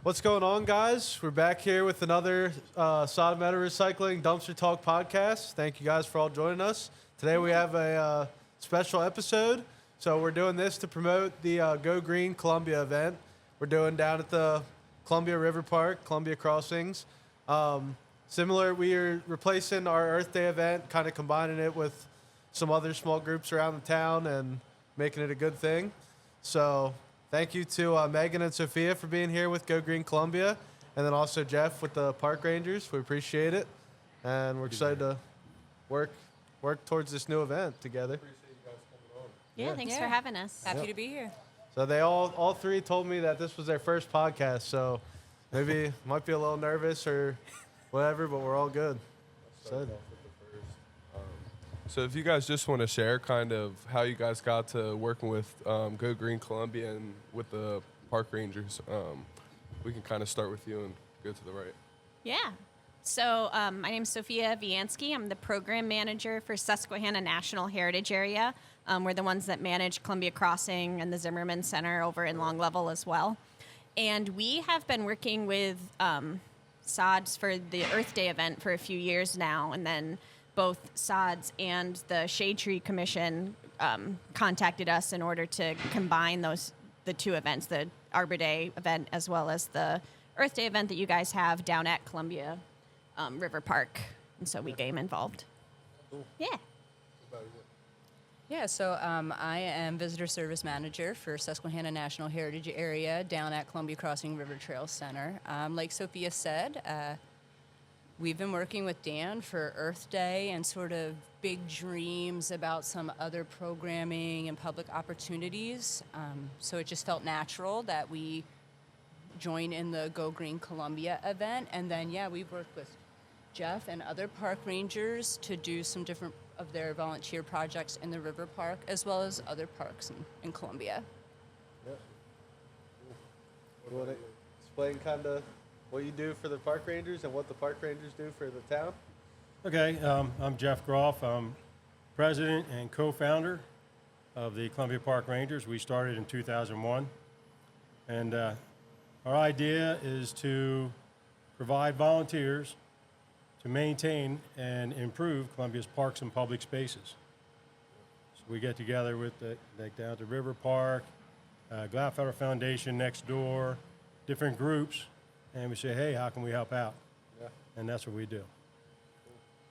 What's going on, guys? We're back here with another Sahd Metal Recycling Dumpster Talk podcast. Thank you guys for all joining us. Today we have a special episode. So we're doing this to promote the Go Green Columbia event. We're doing down at the Columbia River Park, Columbia Crossings. Similar, we are replacing our Earth Day event, kind of combining it with some other small groups around the town and making it a good thing. So thank you to Megan and Sophia for being here with Go Green Columbia, and then also Jeff with the Park Rangers. We appreciate it, and we're excited to work towards this new event together. Appreciate you guys coming on. Yeah, thanks for having us. Happy to be here. So they all three told me that this was their first podcast, so maybe might be a little nervous or whatever, but we're all good. So if you guys just want to share kind of how you guys got to working with Go Green Columbia and with the Park Rangers, we can kind of start with you and go to the right. Yeah. So my name's Sophia Viansky. I'm the program manager for Susquehanna National Heritage Area. We're the ones that manage Columbia Crossing and the Zimmerman Center over in Long Level as well. And we have been working with SODS for the Earth Day event for a few years now, and then both SODS and the Shade Tree Commission contacted us in order to combine the two events, the Arbor Day event as well as the Earth Day event that you guys have down at Columbia River Park. And so we came involved. Cool. Yeah. Yeah, so I am Visitor Service Manager for Susquehanna National Heritage Area down at Columbia Crossing River Trail Center. Like Sophia said, we've been working with Dan for Earth Day and sort of big dreams about some other programming and public opportunities. So it just felt natural that we join in the Go Green Columbia event. And then, we've worked with Jeff and other park rangers to do some different of their volunteer projects in the river park, as well as other parks in Columbia. Yeah. Cool. You want to explain kind of what you do for the Park Rangers and what the Park Rangers do for the town? Okay, I'm Jeff Groff. I'm president and co-founder of the Columbia Park Rangers. We started in 2001. And our idea is to provide volunteers to maintain and improve Columbia's parks and public spaces. So we get together with down at the River Park, Gladfelder Foundation next door, different groups, and we say, hey, how can we help out? Yeah. And that's what we do.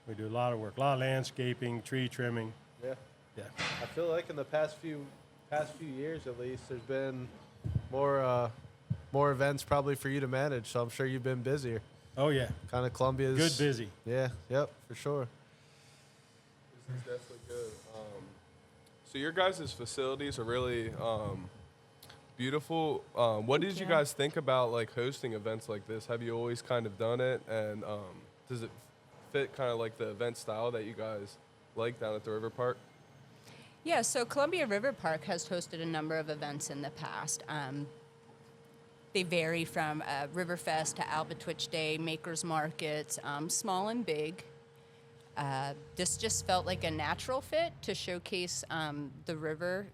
We do a lot of work, a lot of landscaping, tree trimming. Yeah. Yeah. I feel like in the past few years, at least, there's been more events probably for you to manage. So I'm sure you've been busier. Oh yeah. Kind of Columbia's Good busy. Yeah. Yep. For sure. This is definitely good. So your guys' facilities are really beautiful. What did you guys think about like hosting events like this? Have you always kind of done it? And does it fit kind of like the event style that you guys like down at the River Park? Yeah, so Columbia River Park has hosted a number of events in the past. They vary from Riverfest to Alba Twitch Day, Makers Markets, small and big. This just felt like a natural fit to showcase the river.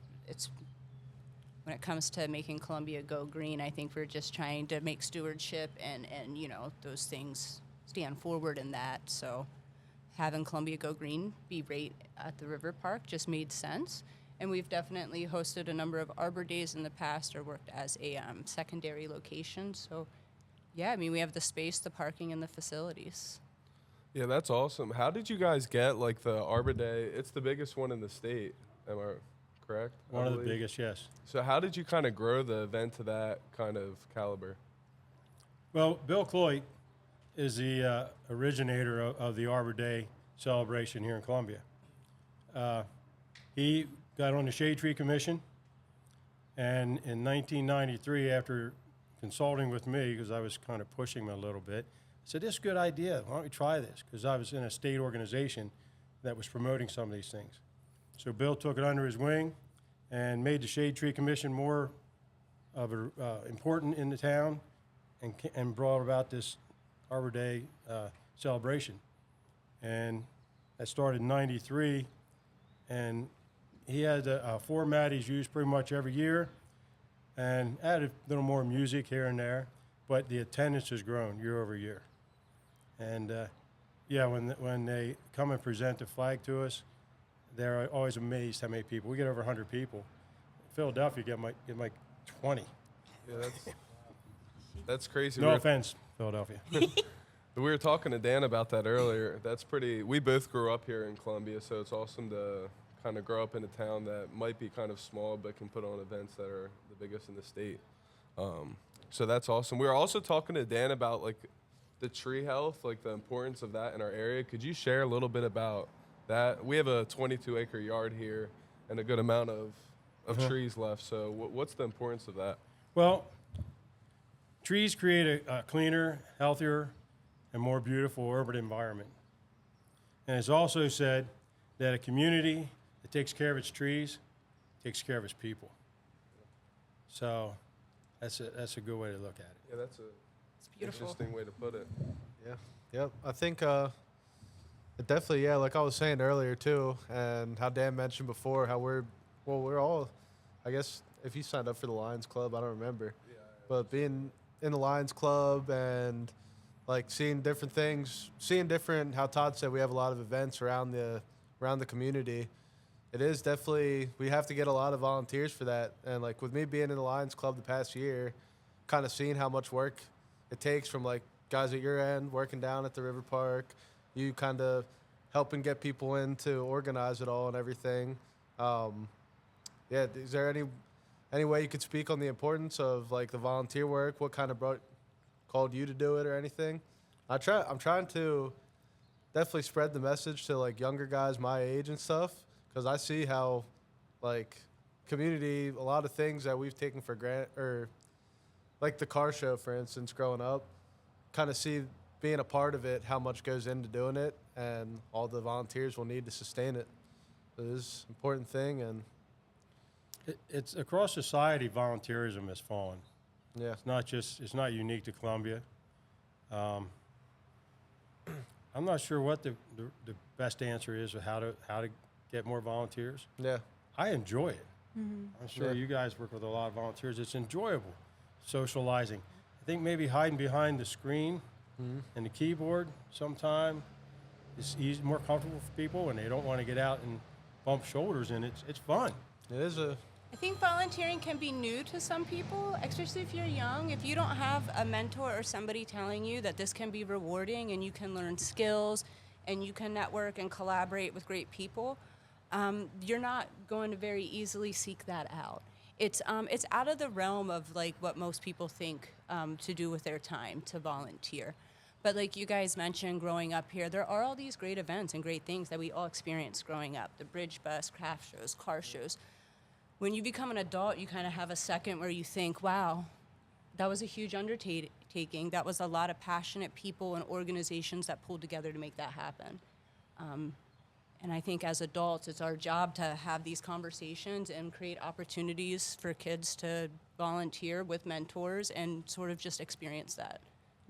When it comes to making Columbia go green, I think we're just trying to make stewardship and those things stand forward in that. So having Columbia go green be right at the River Park just made sense. And we've definitely hosted a number of Arbor Days in the past or worked as a secondary location. So, yeah, I mean, we have the space, the parking, and the facilities. Yeah, that's awesome. How did you guys get like the Arbor Day? It's the biggest one in the state. Am I correct? One of the biggest, yes. So how did you kind of grow the event to that kind of caliber? Well, Bill Cloyd is the originator of the Arbor Day celebration here in Columbia. He got on the Shade Tree Commission, and in 1993, after consulting with me, because I was kind of pushing him a little bit, I said, this is a good idea. Why don't we try this? Because I was in a state organization that was promoting some of these things. So Bill took it under his wing and made the Shade Tree Commission more of important in the town and brought about this Arbor Day celebration. And that started in 93, and he had a format he's used pretty much every year and added a little more music here and there. but the attendance has grown year over year. And yeah, when they come and present the flag to us, they're always amazed how many people. We get over 100 people. Philadelphia get like 20. Yeah, that's crazy. No offense, Philadelphia. We were talking to Dan about that earlier. That's pretty. We both grew up here in Columbia, so it's awesome to kind of grow up in a town that might be kind of small but can put on events that are the biggest in the state. So that's awesome. We were also talking to Dan about like the tree health, like the importance of that in our area. Could you share a little bit about that? We have a 22-acre yard here and a good amount of trees left. So what's the importance of that? Well, trees create a cleaner, healthier, and more beautiful urban environment. And it's also said that a community that takes care of its trees takes care of its people. So that's a good way to look at it. Yeah, that's It's beautiful. interesting way to put it. Yeah. Yep. I think it definitely, yeah, like I was saying earlier too, and how Dan mentioned before, how we're all, I guess, if you signed up for the Lions Club, I don't remember. Yeah. But being in the Lions Club and like seeing different things, how Todd said we have a lot of events around the community. It is definitely, we have to get a lot of volunteers for that. And like with me being in the Lions Club the past year, kind of seeing how much work it takes from like guys at your end working down at the river park, you kind of helping get people in to organize it all and everything. Yeah, is there any way you could speak on the importance of like the volunteer work? What kind of called you to do it or anything? I'm trying to definitely spread the message to like younger guys my age and stuff, because I see how like community, a lot of things that we've taken for granted, or like the car show, for instance, growing up, kind of see being a part of it, how much goes into doing it, and all the volunteers will need to sustain it. It is an important thing, and It's across society, volunteerism has fallen. yeah. It's not unique to Columbia. I'm not sure what the best answer is of how to get more volunteers. Yeah. I enjoy it. I'm sure you guys work with a lot of volunteers. It's enjoyable, socializing. I think maybe hiding behind the screen and the keyboard sometime is more comfortable for people, and they don't want to get out and bump shoulders, and it's fun. It is I think volunteering can be new to some people, especially if you're young. If you don't have a mentor or somebody telling you that this can be rewarding and you can learn skills and you can network and collaborate with great people, you're not going to very easily seek that out. It's out of the realm of like what most people think to do with their time, to volunteer. But like you guys mentioned, growing up here, there are all these great events and great things that we all experienced growing up. The bridge bus, craft shows, car shows. When you become an adult, you kind of have a second where you think, wow, that was a huge undertaking. That was a lot of passionate people and organizations that pulled together to make that happen. And I think as adults, it's our job to have these conversations and create opportunities for kids to volunteer with mentors and sort of just experience that.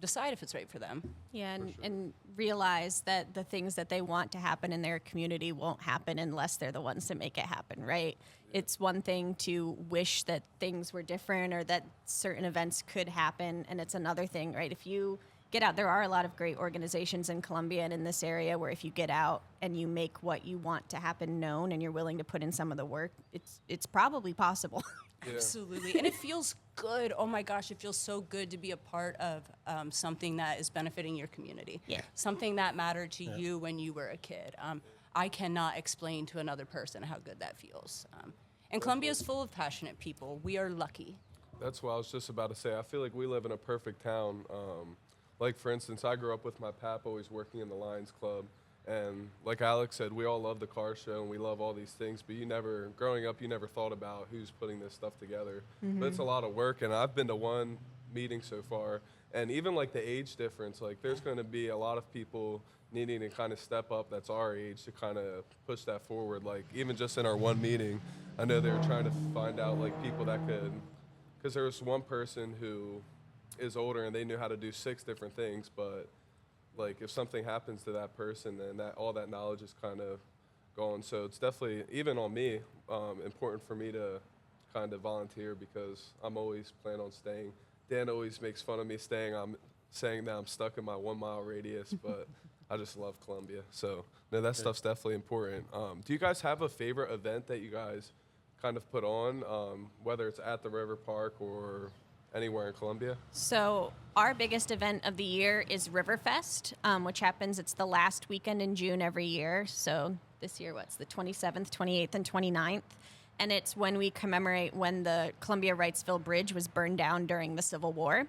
Decide if it's right for them. Yeah, and realize that the things that they want to happen in their community won't happen unless they're the ones to make it happen, right? It's one thing to wish that things were different or that certain events could happen, and it's another thing, right? If you get out, there are a lot of great organizations in Columbia and in this area where if you get out and you make what you want to happen known and you're willing to put in some of the work, it's probably possible. Yeah. Absolutely. And it feels good. Oh my gosh, it feels so good to be a part of something that is benefiting your community. Yeah. Something that mattered to you when you were a kid. I cannot explain to another person how good that feels. And Columbia is full of passionate people. We are lucky. That's what I was just about to say. I feel like we live in a perfect town. Like, for instance, I grew up with my pap always working in the Lions Club. And like Alex said, we all love the car show and we love all these things, but growing up, you never thought about who's putting this stuff together. But it's a lot of work, and I've been to one meeting so far, and even like the age difference, like there's going to be a lot of people needing to kind of step up that's our age to kind of push that forward. Like even just in our one meeting, I know they were trying to find out like people that could, because there was one person who is older and they knew how to do 6 different things, but like if something happens to that person, then all that knowledge is kind of gone. So it's definitely, even on me, important for me to kind of volunteer because I'm always planning on staying Dan always makes fun of me saying that I'm stuck in my 1 mile radius, but I just love Columbia. So no, that stuff's definitely important. Do you guys have a favorite event that you guys kind of put on, whether it's at the River Park or anywhere in Columbia? So our biggest event of the year is Riverfest, which happens, it's the last weekend in June every year. So this year, what's the 27th, 28th, and 29th? And it's when we commemorate when the Columbia-Wrightsville Bridge was burned down during the Civil War.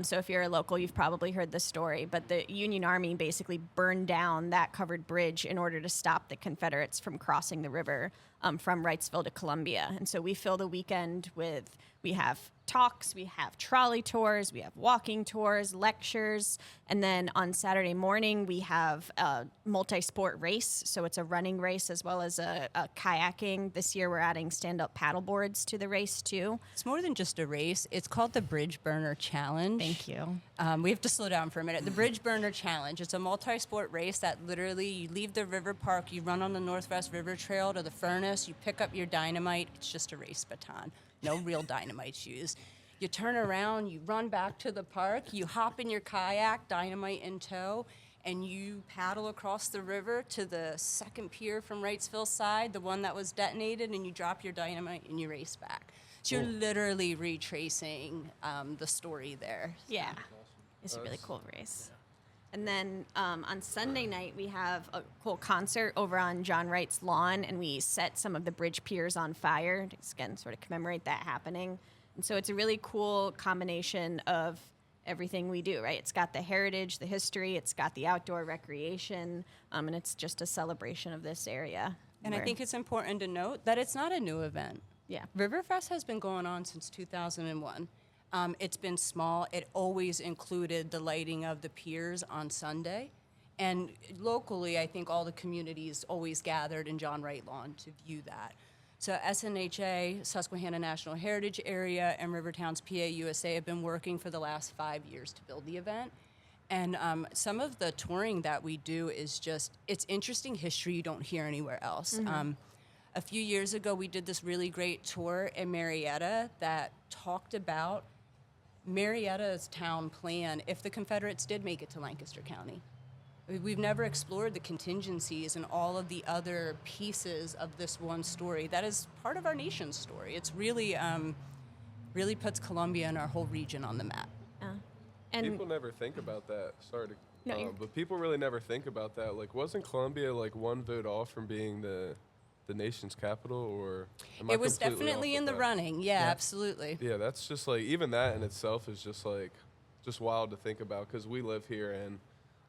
So if you're a local, you've probably heard the story, but the Union Army basically burned down that covered bridge in order to stop the Confederates from crossing the river from Wrightsville to Columbia. And so we fill the weekend with, we have talks, we have trolley tours, we have walking tours, lectures, and then on Saturday morning we have a multi-sport race. So it's a running race as well as a kayaking. This year we're adding stand-up paddle boards to the race too. It's more than just a race. It's called the Bridge Burner Challenge. Thank you. We have to slow down for a minute. The Bridge Burner Challenge. It's a multi-sport race that literally you leave the river park, you run on the Northwest River Trail to the furnace, you pick up your dynamite. It's just a race baton. No real dynamite's used. You turn around, you run back to the park, you hop in your kayak, dynamite in tow, and you paddle across the river to the second pier from Wrightsville's side, the one that was detonated, and you drop your dynamite and you race back. So you're literally retracing the story there. Yeah, it's a really cool race. And then on Sunday night, we have a cool concert over on John Wright's lawn, and we set some of the bridge piers on fire to, again, sort of commemorate that happening. And so it's a really cool combination of everything we do, right? It's got the heritage, the history, it's got the outdoor recreation, and it's just a celebration of this area. And I think it's important to note that it's not a new event. Yeah. Riverfest has been going on since 2001. It's been small. It always included the lighting of the piers on Sunday. And locally, I think all the communities always gathered in John Wright Lawn to view that. So SNHA, Susquehanna National Heritage Area, and Rivertowns PA USA have been working for the last 5 years to build the event. And some of the touring that we do is just, it's interesting history you don't hear anywhere else. Mm-hmm. A few years ago, we did this really great tour in Marietta that talked about Marietta's town plan if the Confederates did make it to Lancaster County. We've never explored the contingencies and all of the other pieces of this one story that is part of our nation's story. It's really, really puts Columbia and our whole region on the map. And people never think about that. Sorry to, No, but people really never think about that. Like, wasn't Columbia like one vote off from being the nation's capital, or it was definitely in the running. Yeah, absolutely. Yeah, that's just like, even that in itself is just like, just wild to think about, because we live here, and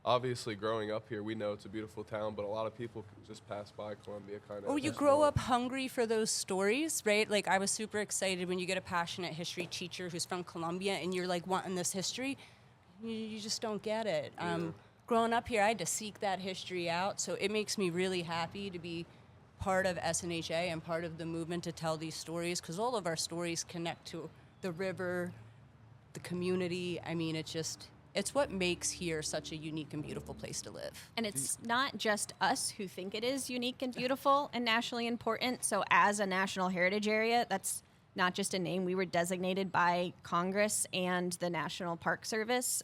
obviously growing up here, we know it's a beautiful town, but a lot of people just pass by Columbia kind of. Oh, you grow up hungry for those stories, right? Like, I was super excited when you get a passionate history teacher who's from Columbia and you're like wanting this history. You just don't get it. Growing up here, I had to seek that history out, so it makes me really happy to be part of SNHA and part of the movement to tell these stories, because all of our stories connect to the river, the community. I mean, it's what makes here such a unique and beautiful place to live. And it's not just us who think it is unique and beautiful and nationally important. So as a national heritage area, that's not just a name. We were designated by Congress and the National Park Service.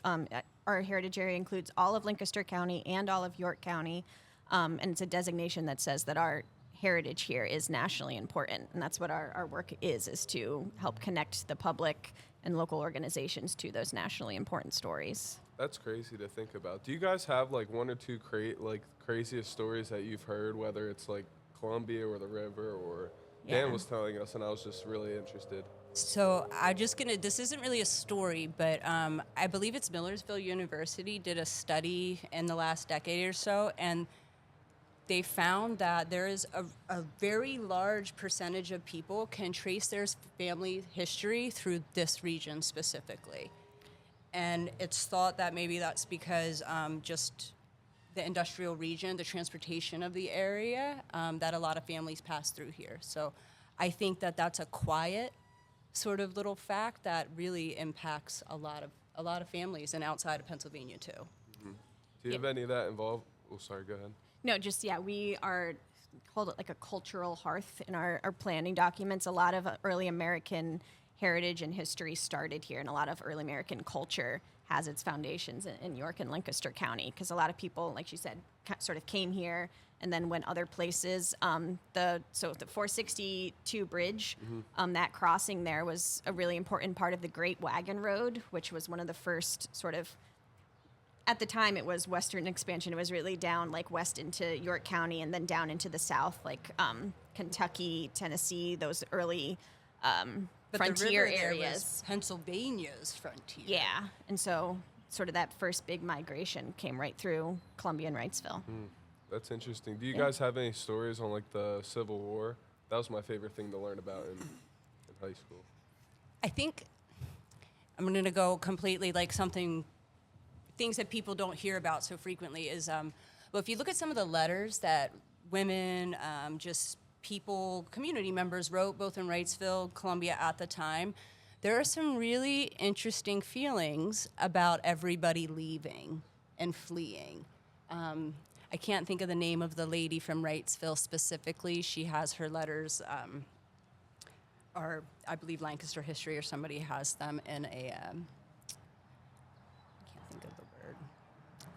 Our heritage area includes all of Lancaster County and all of York County. And it's a designation that says that our heritage here is nationally important. And that's what our work is to help connect the public and local organizations to those nationally important stories. That's crazy to think about. Do you guys have like one or two craziest stories that you've heard, whether it's like Columbia or the river, or Dan was telling us, and I was just really interested. So this isn't really a story, but I believe it's Millersville University did a study in the last decade or so, and they found that there is a very large percentage of people can trace their family history through this region specifically. And it's thought that maybe that's because just the industrial region, the transportation of the area, that a lot of families pass through here. So I think that that's a quiet sort of little fact that really impacts a lot of families and outside of Pennsylvania too. Mm-hmm. Do you have any of that involved? Oh, sorry, go ahead. No, we are called it like a cultural hearth in our planning documents. A lot of early American heritage and history started here, and a lot of early American culture has its foundations in York and Lancaster County, because a lot of people, like she said, sort of came here and then went other places. The 462 bridge, that crossing there was a really important part of the Great Wagon Road, which was one of the first sort of, at the time it was western expansion. It was really down like west into York County and then down into the south, like Kentucky, Tennessee, those early But frontier the river there areas. was Pennsylvania's frontier. Yeah, and so sort of that first big migration came right through Columbia and Wrightsville. That's interesting. Do you guys have any stories on like the Civil War? That was my favorite thing to learn about in high school. I think I'm going to go completely like things that people don't hear about so frequently is, well, if you look at some of the letters that women, just people, community members wrote both in Wrightsville, Columbia at the time, there are some really interesting feelings about everybody leaving and fleeing. I can't think of the name of the lady from Wrightsville specifically. She has her letters, or I believe Lancaster History or somebody has them in a, I can't think of the word,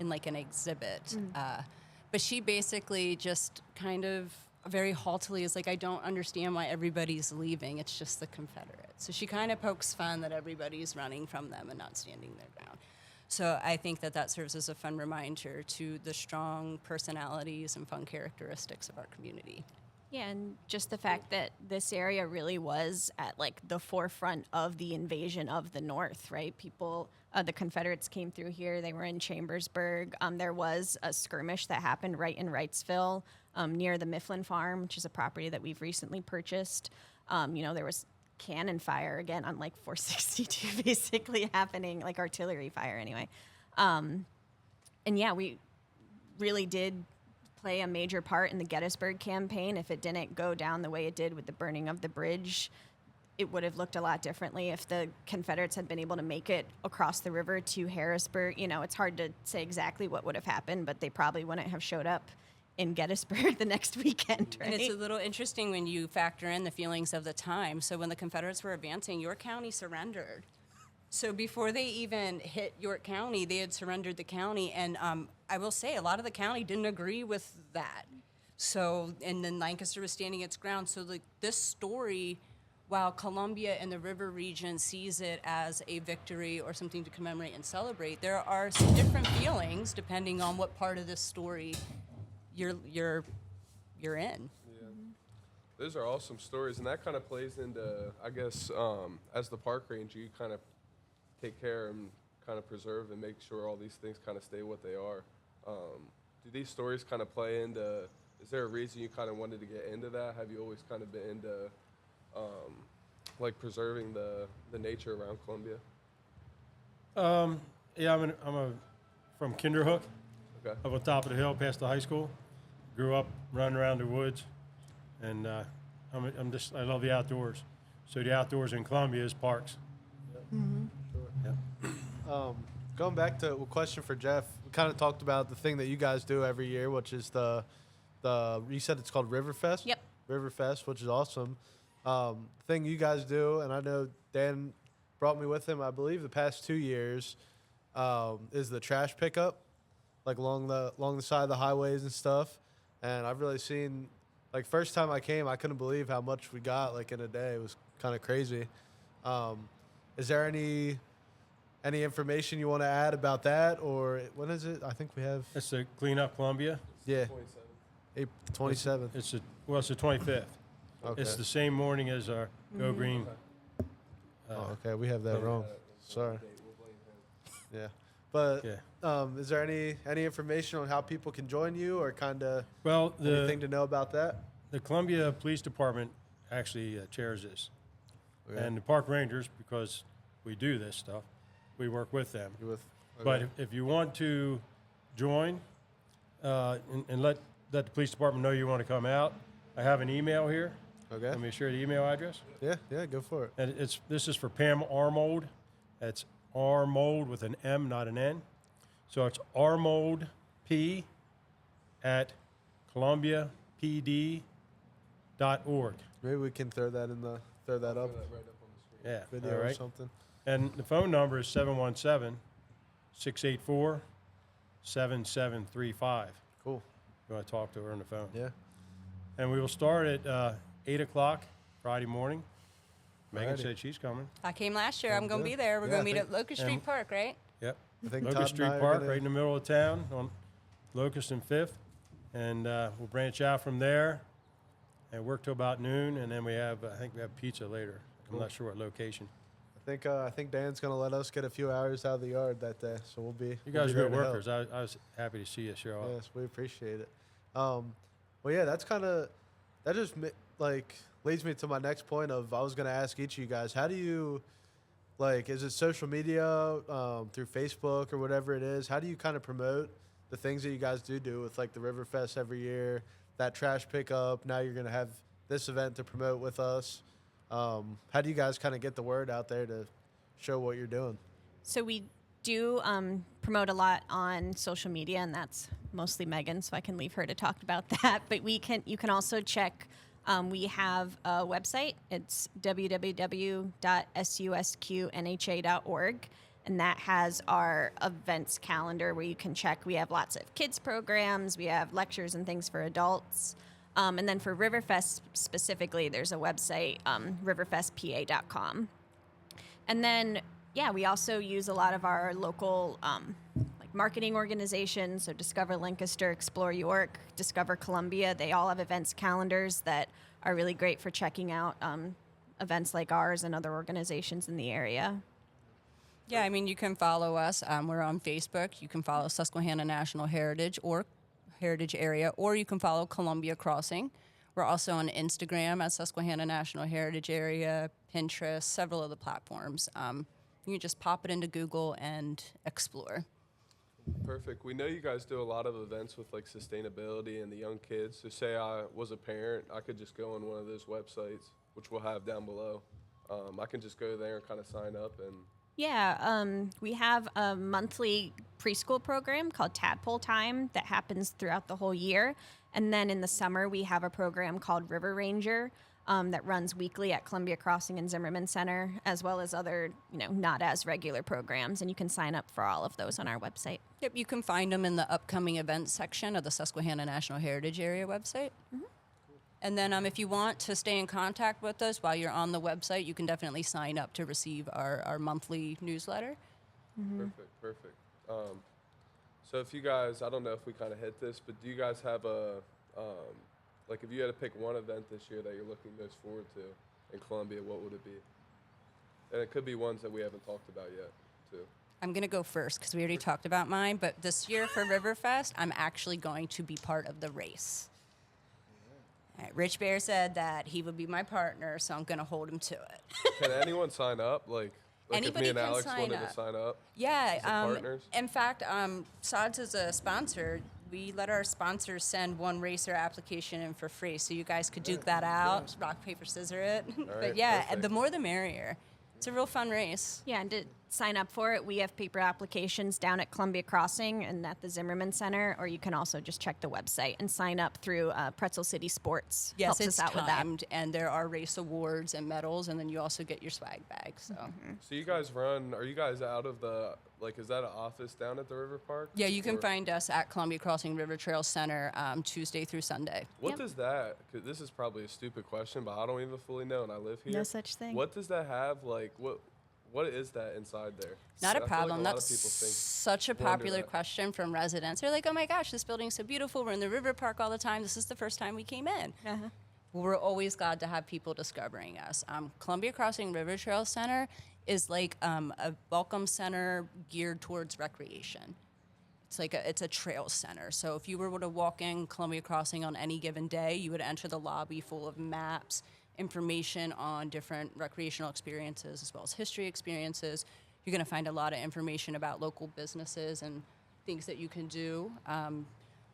in like an exhibit. But she basically just kind of very haughtily is like, I don't understand why everybody's leaving. It's just the Confederates. So she kind of pokes fun that everybody's running from them and not standing their ground. So I think that serves as a fun reminder to the strong personalities and fun characteristics of our community. Yeah, and just the fact that this area really was at like the forefront of the invasion of the North, right? People, the Confederates came through here. They were in Chambersburg. There was a skirmish that happened right in Wrightsville, near the Mifflin Farm, which is a property that we've recently purchased. There was cannon fire again on like 462 basically happening, like artillery fire anyway. And yeah, we really did play a major part in the Gettysburg campaign. If it didn't go down the way it did with the burning of the bridge, it would have looked a lot differently. If the Confederates had been able to make it across the river to Harrisburg, it's hard to say exactly what would have happened, but they probably wouldn't have showed up in Gettysburg the next weekend, right? And it's a little interesting when you factor in the feelings of the time. So when the Confederates were advancing, York County surrendered. So before they even hit York County, they had surrendered the county. And I will say, a lot of the county didn't agree with that. So, and then Lancaster was standing its ground. So like this story, while Columbia and the river region sees it as a victory or something to commemorate and celebrate, there are some different feelings depending on what part of this story you're in. Yeah. Those are awesome stories, and that kind of plays into, I guess, as the park ranger, you kind of take care and kind of preserve and make sure all these things kind of stay what they are. Do these stories kind of play into, is there a reason you kind of wanted to get into that? Have you always kind of been into, like, preserving the nature around Columbia? Yeah, I'm from Kinderhook, Okay. up on top of the hill past the high school. Grew up running around the woods, and I love the outdoors. So the outdoors in Columbia is parks. Going back to a question for Jeff, we kind of talked about the thing that you guys do every year, which is the you said it's called Riverfest? Yep. Riverfest, which is awesome. Thing you guys do, and I know Dan brought me with him, I believe, the past 2 years, is the trash pickup, like along the side of the highways and stuff. And I've really seen, like, first time I came, I couldn't believe how much we got, like, in a day. It was kind of crazy. Is there any information you want to add about that, or when is it? I think we have. It's the Clean Up Columbia. Yeah. April 27th. It's the 25th. Okay. It's the same morning as our Go Green. Oh, okay. We have that wrong. Sorry. Yeah. But Yeah. Is there any information on how people can join you, or kind of Well, anything to know about that? the Columbia Police Department actually chairs this. Okay. And the park rangers, because we do this stuff, we work with them. You with? But Okay. if you want to join and let the police department know you want to come out, I have an email here. Okay. Let me share the email address. Yeah. Go for it. And this is for Pam Armold. That's Armold with an M, not an N. So it's armoldp@columbiapd.org. Maybe we can throw that up. Right up on the screen. Yeah, video all or right. something. And the phone number is 717-684-7735. Cool. You want to talk to her on the phone. Yeah. And we will start at 8 o'clock Friday morning. Megan Alrighty. said she's coming. I came last year. Sounds I'm going to good. be there. We're Yeah, going I to meet think- at Locust Street Park, right? Yep. I think Locust Todd and Street I are Park, gonna- right in the middle of town on Locust and 5th. And we'll branch out from there and work till about noon. And then I think we have pizza later. I'm not sure what location. I think Dan's gonna let us get a few hours out of the yard that day, so we'll be. You we'll guys be are there good to help. workers. I was happy to see you show up. Yes, we appreciate it. Well, yeah, that just leads me to my next point of I was gonna ask each of you guys, how do you, is it social media through Facebook or whatever it is? How do you kind of promote the things that you guys do with like the Riverfest every year, that trash pickup? Now you're gonna have this event to promote with us. How do you guys kind of get the word out there to show what you're doing? So we do promote a lot on social media, and that's mostly Megan, so I can leave her to talk about that. But you can also check. We have a website. It's www.susqnha.org, and that has our events calendar where you can check. We have lots of kids programs. We have lectures and things for adults. And then for Riverfest specifically, there's a website, riverfestpa.com. And then, yeah, we also use a lot of our local marketing organizations. So Discover Lancaster, Explore York, Discover Columbia. They all have events calendars that are really great for checking out events like ours and other organizations in the area. Yeah, I mean, you can follow us. We're on Facebook. You can follow Susquehanna National Heritage or Heritage Area, or you can follow Columbia Crossing. We're also on Instagram at Susquehanna National Heritage Area, Pinterest, several of the platforms. You can just pop it into Google and explore. Perfect. We know you guys do a lot of events with like sustainability and the young kids. So say I was a parent, I could just go on one of those websites, which we'll have down below. I can just go there and kind of sign up and. Yeah, we have a monthly preschool program called Tadpole Time that happens throughout the whole year. And then in the summer, we have a program called River Ranger that runs weekly at Columbia Crossing and Zimmerman Center, as well as other, not as regular programs. And you can sign up for all of those on our website. Yep, you can find them in the upcoming events section of the Susquehanna National Heritage Area website. Mm-hmm. And then if you want to stay in contact with us while you're on the website, you can definitely sign up to receive our monthly newsletter. Mm-hmm. Perfect. So if you guys, I don't know if we kind of hit this, but do you guys have if you had to pick one event this year that you're looking most forward to in Columbia, what would it be? And it could be ones that we haven't talked about yet, too. I'm going to go first because we already talked about mine. But this year for Riverfest, I'm actually going to be part of the race. All right, Rich Bear said that he would be my partner, so I'm going to hold him to it. Can anyone sign up? Like if Anybody me and can Alex sign wanted up. to sign up? Yeah. As the partners? In fact, Sahd is a sponsor. We let our sponsors send one racer application in for free, so you guys could duke that out, rock, paper, scissor it. But right, yeah, perfect. the more the merrier. It's a real fun race. Yeah, and to sign up for it, we have paper applications down at Columbia Crossing and at the Zimmerman Center, or you can also just check the website and sign up through Pretzel City Sports. Yes, Helps it's us out with that. timed, and there are race awards and medals, and then you also get your swag bag. So So you guys are you guys out of the, is that an office down at the River Park? yeah, you can Or- find us at Columbia Crossing River Trail Center Tuesday through Sunday. What Yep. does that, 'cause this is probably a stupid question, but I don't even fully know, and I live here. No such thing. What does that have, what is that inside there? Not I a feel problem. Like a lot That's of people think, such a wonder popular that. question from residents. They're like, oh my gosh, this building's so beautiful. We're in the river park all the time. This is the first time we came in. Uh-huh. Well, we're always glad to have people discovering us. Columbia Crossing River Trail Center is like a welcome center geared towards recreation. It's a trail center. So if you were to walk in Columbia Crossing on any given day, you would enter the lobby full of maps, information on different recreational experiences as well as history experiences. You're going to find a lot of information about local businesses and things that you can do.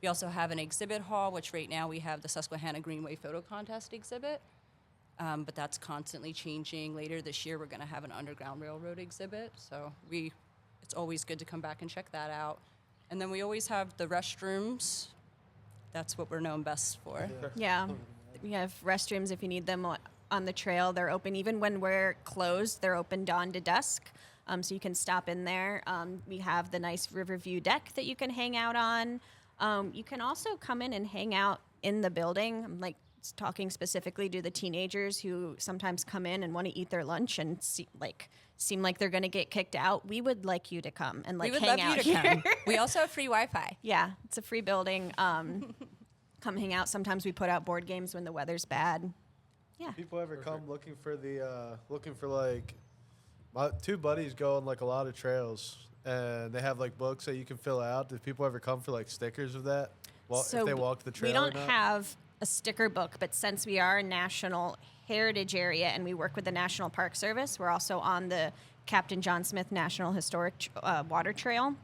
We also have an exhibit hall, which right now we have the Susquehanna Greenway Photo Contest exhibit, but that's constantly changing. Later this year, we're going to have an Underground Railroad exhibit, so it's always good to come back and check that out. And then we always have the restrooms. That's what we're known best for. Yeah, we have restrooms if you need them on the trail. They're open even when we're closed. They're open dawn to dusk. So you can stop in there. We have the nice Riverview deck that you can hang out on. You can also come in and hang out in the building. I'm like talking specifically to the teenagers who sometimes come in and want to eat their lunch and seem like they're going to get kicked out. We would like you to come and We would hang love out you to here. come. We also have free Wi-Fi. Yeah, it's a free building. Come hang out. Sometimes we put out board games when the weather's bad. Yeah. People ever come looking for like, my two buddies go on like a lot of trails and they have like books that you can fill out. Did people ever come for like stickers of that? Well, So if they walk the trail we don't or not? have a sticker book, but since we are a national heritage area and we work with the National Park Service, we're also on the Captain John Smith National Historic Water Trail.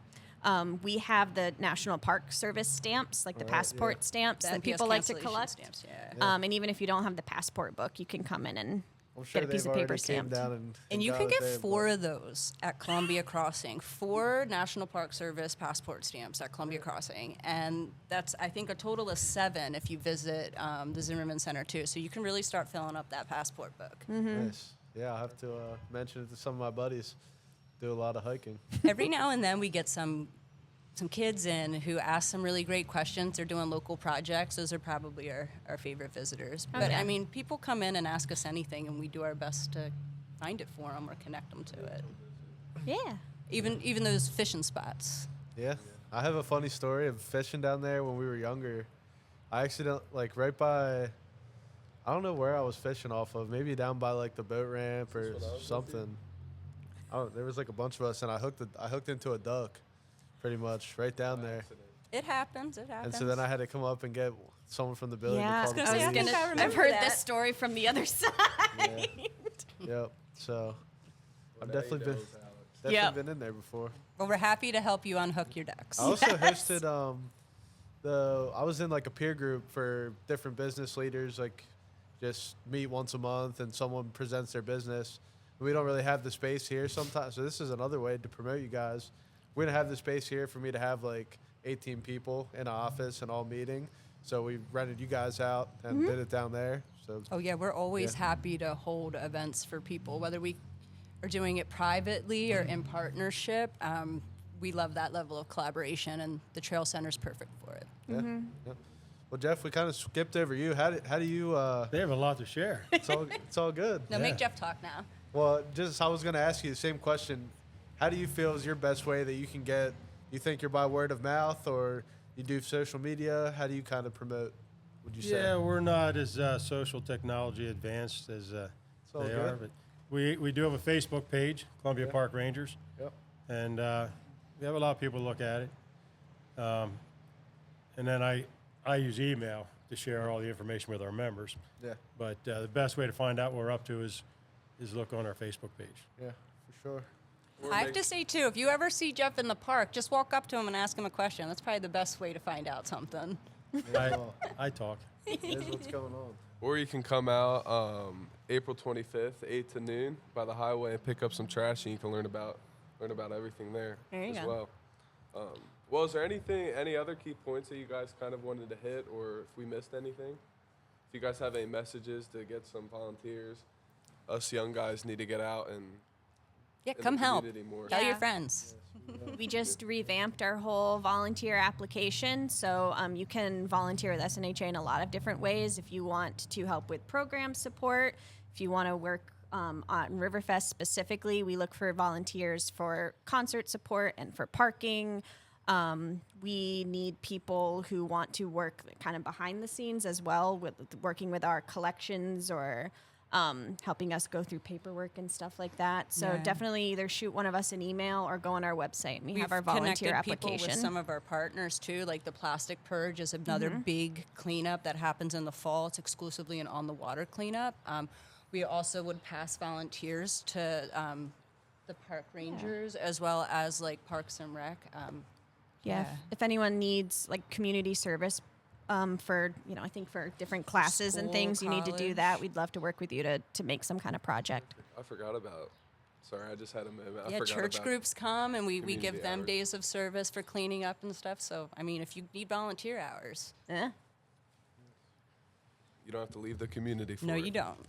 We have the National Park Service stamps, like the passport stamps The that NPS people like to cancellation collect. stamps, yeah. And even if you don't have the passport book, you can come in and I'm sure get a piece they've of paper already came stamped. down And you got can it get there, 4 of those at Columbia Crossing. 4 National Park Service passport stamps at Columbia Crossing. And that's, I think, a total of 7 if you visit the Zimmerman Center, too. So you can really start filling up that passport book. Nice. Yeah, I'll have to mention it to some of my buddies. Do a lot of hiking. Every now and then we get some kids in who ask some really great questions. They're doing local projects. Those are probably our favorite visitors. But, yeah. I mean, people come in and ask us anything, and we do our best to find it for them or connect them to it. Yeah. Even those fishing spots. Yeah. I have a funny story of fishing down there when we were younger. I accidentally, like right by, I don't know where I was fishing off of, maybe down by like the boat ramp or something. Oh, there was like a bunch of us, and I hooked into a duck, pretty much right down there. It happens. And so then I had to come up and get someone from the building Yeah, to call the gonna say, I police. think I remember I've heard that. this story from the other side. Yep. So I've Well, now you definitely know been it's Alex. Yep. been in there before. Well, we're happy to help you unhook your ducks. I also Yes. hosted I was in like a peer group for different business leaders, like just meet once a month and someone presents their business. We don't really have the space here sometimes, so this is another way to promote you guys. We don't have the space here for me to have like 18 people in an office and all meeting, so we rented you guys out and did it down there. So Oh, yeah, we're always Yeah. happy to hold events for people, whether we are doing it privately or in partnership. We love that level of collaboration, and the Trail Center's perfect for it. yeah. Well, Jeff, we kind of skipped over you. How do you? They have a lot to share. It's all good. No, Yeah. make Jeff talk now. Well, I was going to ask you the same question. How do you feel is your best way that you can get? You think you're by word of mouth, or you do social media? How do you kind of promote? Would you say? Yeah, we're not as social technology advanced as all they good. are, but we do have a Facebook page, Columbia Park Rangers, Yep. and we have a lot of people look at it. And then I use email to share all the information with our members. Yeah. But the best way to find out what we're up to is look on our Facebook page. Yeah, for sure. I have to say, too, if you ever see Jeff in the park, just walk up to him and ask him a question. That's probably the best way to find out something. I talk. Here's what's going on. Or you can come out April 25th, 8 to noon, by the highway and pick up some trash, and you can learn about everything there, There you as go. well. Well, is there any other key points that you guys kind of wanted to hit, or if we missed anything? If you guys have any messages to get some volunteers, us young guys need to get out and Yeah, in the come help. community more. Tell your Yeah. friends. We just revamped our whole volunteer application. So you can volunteer with SNHA in a lot of different ways. If you want to help with program support, if you want to work on Riverfest specifically, we look for volunteers for concert support and for parking. We need people who want to work kind of behind the scenes as well, with working with our collections or helping us go through paperwork and stuff like that. So Yeah. definitely either shoot one of us an email or go on our website. And we have our We've volunteer connected people application. with some of our partners too, like the Plastic Purge is another big cleanup that happens in the fall. It's exclusively an on-the-water cleanup. We also would pass volunteers to the park rangers as well as like Parks and Rec. Yeah. If anyone needs like community service for, I think for different classes and School, things, you need to do that. college. We'd love to work with you to make some kind of project. I forgot about. Sorry, I just had a moment. I Yeah, forgot church about groups come and we give community them hours. days of service for cleaning up and stuff. So, I mean, if you need volunteer hours, Yeah. You don't have to leave the community for No, it. you don't.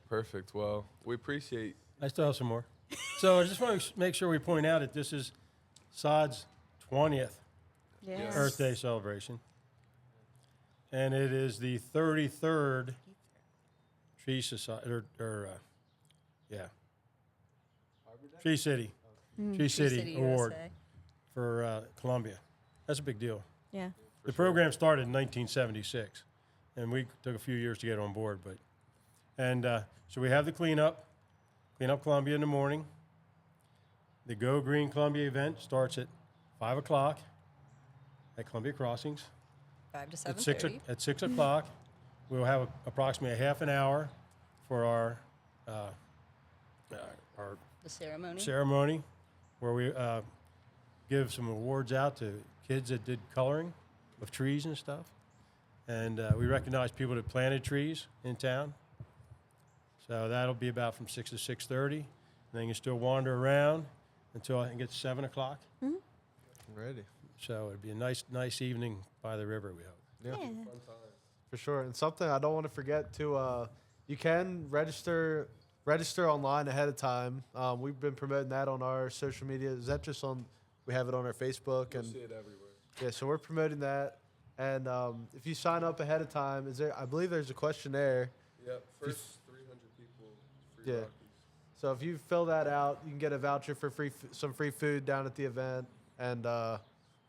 Perfect. Well, we appreciate. I still have some more. So I just want to make sure we point out that this is Sahd's 20th Yes. Earth Day celebration. And it is the 33rd Tree Society, Tree City, Tree City Award USA. for Columbia. That's a big deal. Yeah. The program started in 1976, and we took a few years to get on board. So we have the clean up Columbia in the morning. The Go Green Columbia event starts at 5 o'clock at Columbia Crossings. 5 to At 7:30. At 6 o'clock, we'll have approximately a half an hour for our The ceremony. ceremony, where we give some awards out to kids that did coloring of trees and stuff. And we recognize people that planted trees in town. So that'll be about from 6 to 6:30. And then you can still wander around until I think it's 7 o'clock. Ready. So it'd be a nice evening by the river, we hope. Yeah. For sure. And something I don't want to forget to, you can register online ahead of time. We've been promoting that on our social media. Is that just on? We have it on our Facebook You'll and see it everywhere. yeah. So we're promoting that. And if you sign up ahead of time, I believe there's a questionnaire. Yep. First 300 people, free Yeah. Rockies. So if you fill that out, you can get a voucher for some free food down at the event. And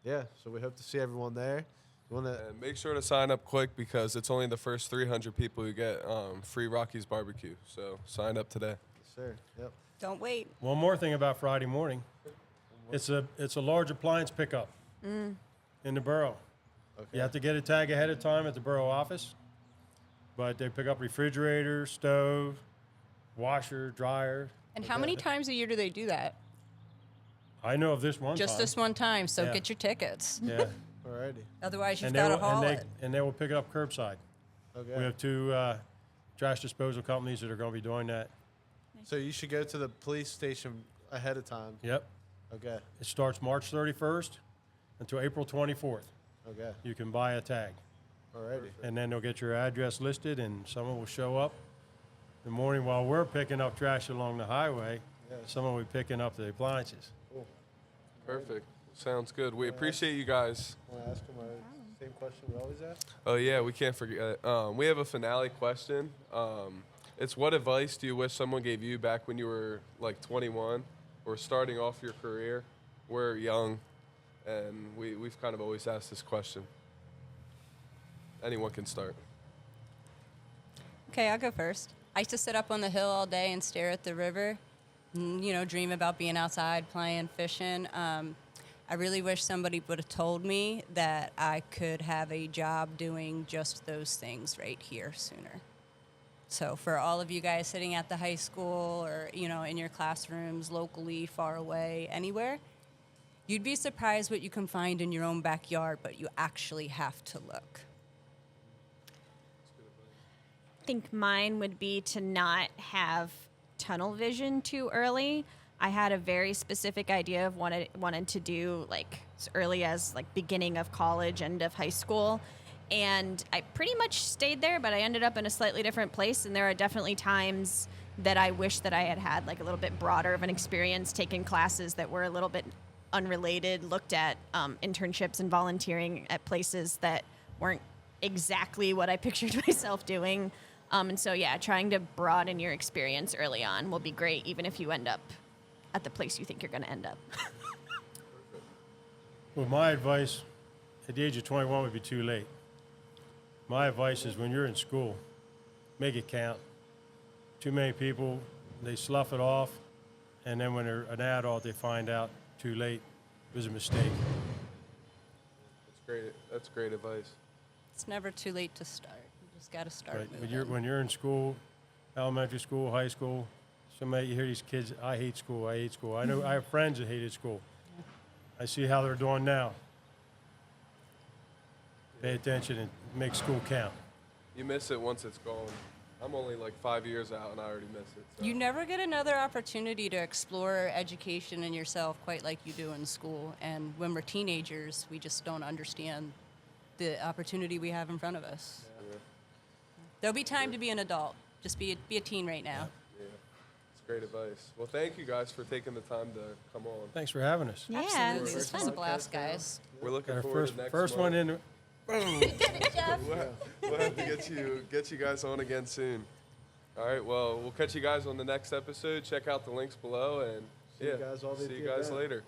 yeah, so we hope to see everyone there. You want to? And make sure to sign up quick because it's only the first 300 people who get free Rockies barbecue. So sign up today. Sure. Yep. Don't wait. One more thing about Friday morning. It's a large appliance pickup in the borough. Okay. You have to get a tag ahead of time at the borough office, but they pick up refrigerator, stove, washer, dryer. And how many times a year do they do that? I know of this one Just time. this one time, so Yeah. get your tickets. Yeah. Alrighty. Otherwise, you've and, got they to will, haul and, it. they, and they will pick it up curbside. Okay. We have two trash disposal companies that are going to be doing that. So you should go to the police station ahead of time. Yep. Okay. It starts March 31st until April 24th. Okay. You can buy a tag. Alrighty. And then they'll get your address listed, and someone will show up in the morning while we're picking up trash along the highway. Yes. Someone will be picking up the appliances. Cool. Perfect. Sounds good. We appreciate you guys. Want to ask him our same question we always ask? Oh yeah, we can't forget. We have a finale question. It's what advice do you wish someone gave you back when you were like 21 or starting off your career? We're young, and we've kind of always asked this question. Anyone can start. Okay, I'll go first. I used to sit up on the hill all day and stare at the river, dream about being outside, playing, fishing. I really wish somebody would have told me that I could have a job doing just those things right here sooner. So for all of you guys sitting at the high school or, in your classrooms, locally, far away, anywhere, you'd be surprised what you can find in your own backyard, but you actually have to look. I think mine would be to not have tunnel vision too early. I had a very specific idea of what I wanted to do, like as early as like beginning of college, end of high school. And I pretty much stayed there, but I ended up in a slightly different place. And there are definitely times that I wish that I had like a little bit broader of an experience, taken classes that were a little bit unrelated, looked at internships and volunteering at places that weren't exactly what I pictured myself doing. And so, yeah, trying to broaden your experience early on will be great, even if you end up at the place you think you're going to end up. Well, my advice at the age of 21 would be too late. My advice is when you're in school, make it count. Too many people, they slough it off, and then when they're an adult, they find out too late it was a mistake. That's great. That's great advice. It's never too late to start. You just got to start Right. moving. When you're in school, elementary school, high school, you hear these kids, I hate school, I hate school. I know I have friends that hated school. I see how they're doing now. Pay attention and make school count. You miss it once it's gone. I'm only like 5 years out, and I already miss it. So. You never get another opportunity to explore education and yourself quite like you do in school. And when we're teenagers, we just don't understand the opportunity we have in front of us. Yeah. There'll be time to be an adult. Just be a teen right now. Yeah, it's great advice. Well, thank you guys for taking the time to come on. Thanks for having us. Yeah, Absolutely. this This is was fun. a blast, guys. We're looking Our forward to next first month. one in. We'll have to get you guys on again soon. All right, well, we'll catch you guys on the next episode. Check out the links below, and See you guys all at see the you guys event. later.